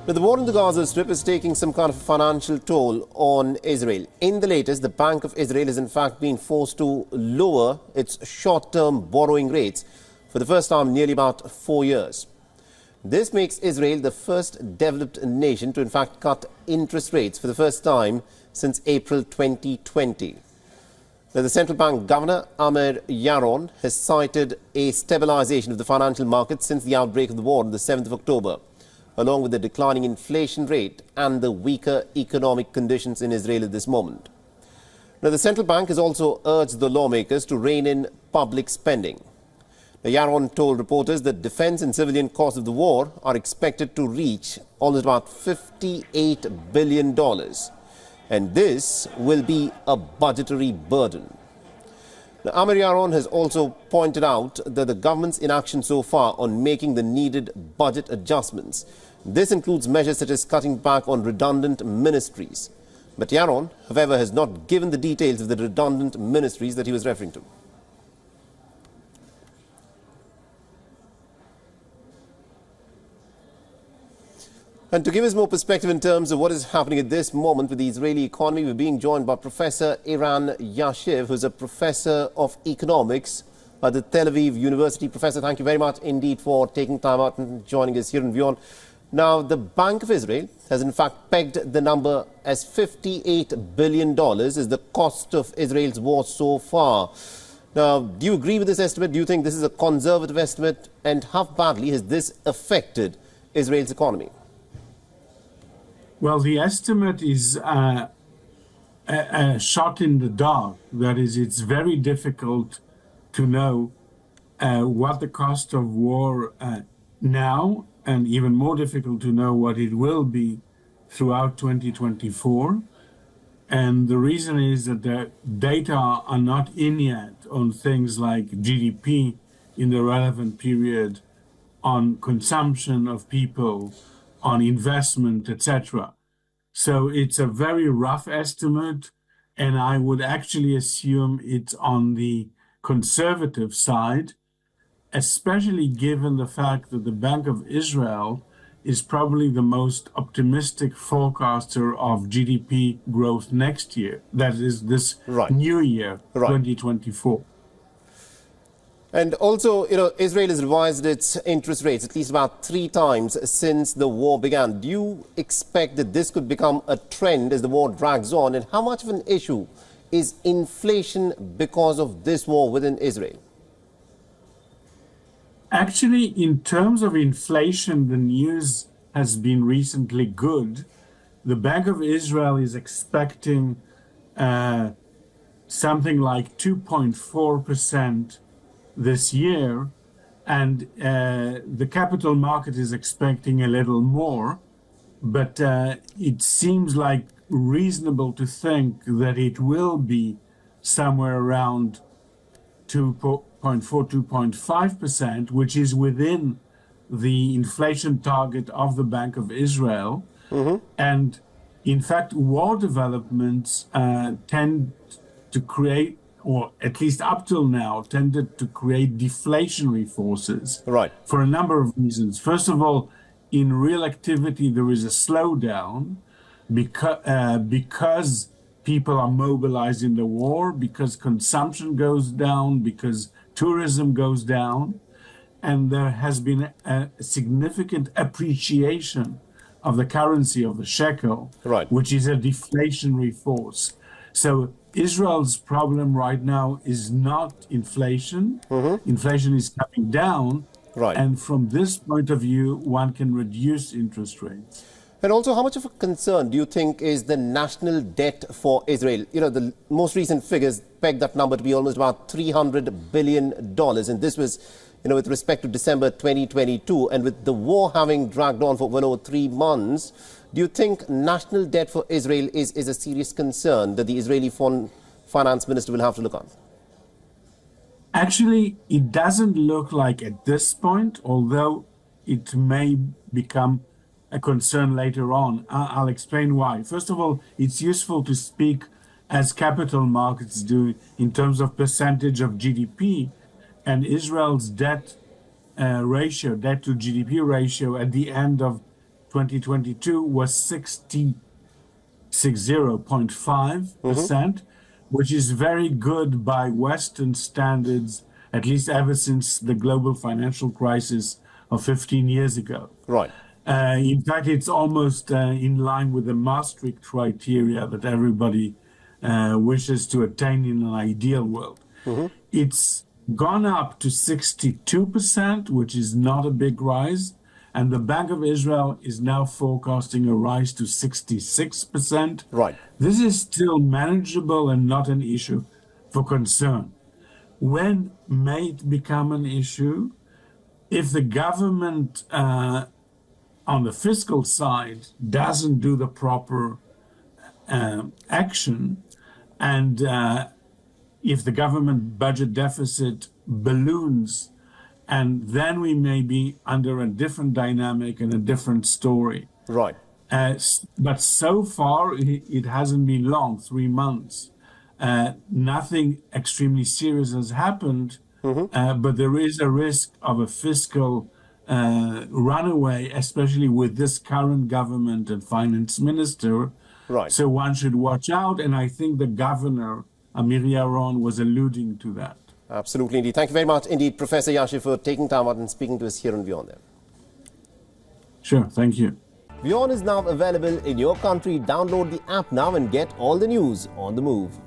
Now, the war in the Gaza Strip is taking some kind of financial toll on Israel. In the latest, the Bank of Israel has in fact been forced to lower its short-term borrowing rates for the first time in nearly about 4 years. This makes Israel the first developed nation to in fact cut interest rates for the first time since April 2020. Now, the central bank governor, Amir Yaron, has cited a stabilization of the financial markets since the outbreak of the war on the 7th of October, along with the declining inflation rate and the weaker economic conditions in Israel at this moment. Now, the central bank has also urged the lawmakers to rein in public spending. Now, Yaron told reporters that defense and civilian costs of the war are expected to reach almost about $58 billion. And this will be a budgetary burden. Now, Amir Yaron has also pointed out that the government's inaction so far on making the needed budget adjustments. This includes measures such as cutting back on redundant ministries. But Yaron, however, has not given the details of the redundant ministries that he was referring to. And to give us more perspective in terms of what is happening at this moment with the Israeli economy, we're being joined by Professor Eran Yashiv, who's a professor of economics at the Tel Aviv University. Professor, thank you very much indeed for taking time out and joining us here in WION. Now, the Bank of Israel has in fact pegged the number as $58 billion as the cost of Israel's war so far. Now, do you agree with this estimate? Do you think this is a conservative estimate? And how badly has this affected Israel's economy? Well, the estimate is a shot in the dark. That is, it's very difficult to know what the cost of war now, and even more difficult to know what it will be throughout 2024. And the reason is that the data are not in yet on things like GDP in the relevant period, on consumption of people, on investment, etc. So it's a very rough estimate, and I would actually assume it's on the conservative side, especially given the fact that the Bank of Israel is probably the most optimistic forecaster of GDP growth next year. That is this new year, 2024. And also, Israel has revised its interest rates at least about 3 times since the war began. Do you expect that this could become a trend as the war drags on? And how much of an issue is inflation because of this war within Israel? Actually, in terms of inflation, the news has been recently good. The Bank of Israel is expecting something like 2.4% this year, and the capital market is expecting a little more, but it seems like reasonable to think that it will be somewhere around 2.4, 2.5%, which is within the inflation target of the Bank of Israel. And in fact, war developments tend to create, or at least up till now, tended to create deflationary forces for a number of reasons. First of all, in real activity, there is a slowdown because people are mobilized in the war, because consumption goes down, because tourism goes down, and there has been a significant appreciation of the currency of the shekel, which is a deflationary force. So Israel's problem right now is not inflation. Inflation is coming down. And from this point of view, one can reduce interest rates. And also, how much of a concern do you think is the national debt for Israel? The most recent figures peg that number to be almost about $300 billion. And this was, with respect to December 2022. And with the war having dragged on for well over 3 months, do you think national debt for Israel is a serious concern that the Israeli finance minister will have to look at? Actually, it doesn't look like at this point, although it may become a concern later on. I'll explain why. First of all, it's useful to speak as capital markets do in terms of percentage of GDP, and Israel's debt to GDP ratio at the end of 2022 was 60.5%, which is very good by Western standards, at least ever since the global financial crisis of 15 years ago. Right. In fact, it's almost in line with the Maastricht criteria that everybody wishes to attain in an ideal world. It's gone up to 62%, which is not a big rise. And the Bank of Israel is now forecasting a rise to 66%. Right. This is still manageable and not an issue for concern. When may it become an issue? If the government on the fiscal side doesn't do the proper action, and if the government budget deficit balloons, and then we may be under a different dynamic and a different story. Right. But so far, it hasn't been long, 3 months. Nothing extremely serious has happened, but there is a risk of a fiscal runaway, especially with this current government and finance minister. Right. So one should watch out, and I think the governor, Amir Yaron, was alluding to that. Absolutely, indeed. Thank you very much, indeed, Professor Yashin, for taking time out and speaking to us here on WION. Sure, thank you. WION is now available in your country. Download the app now and get all the news on the move.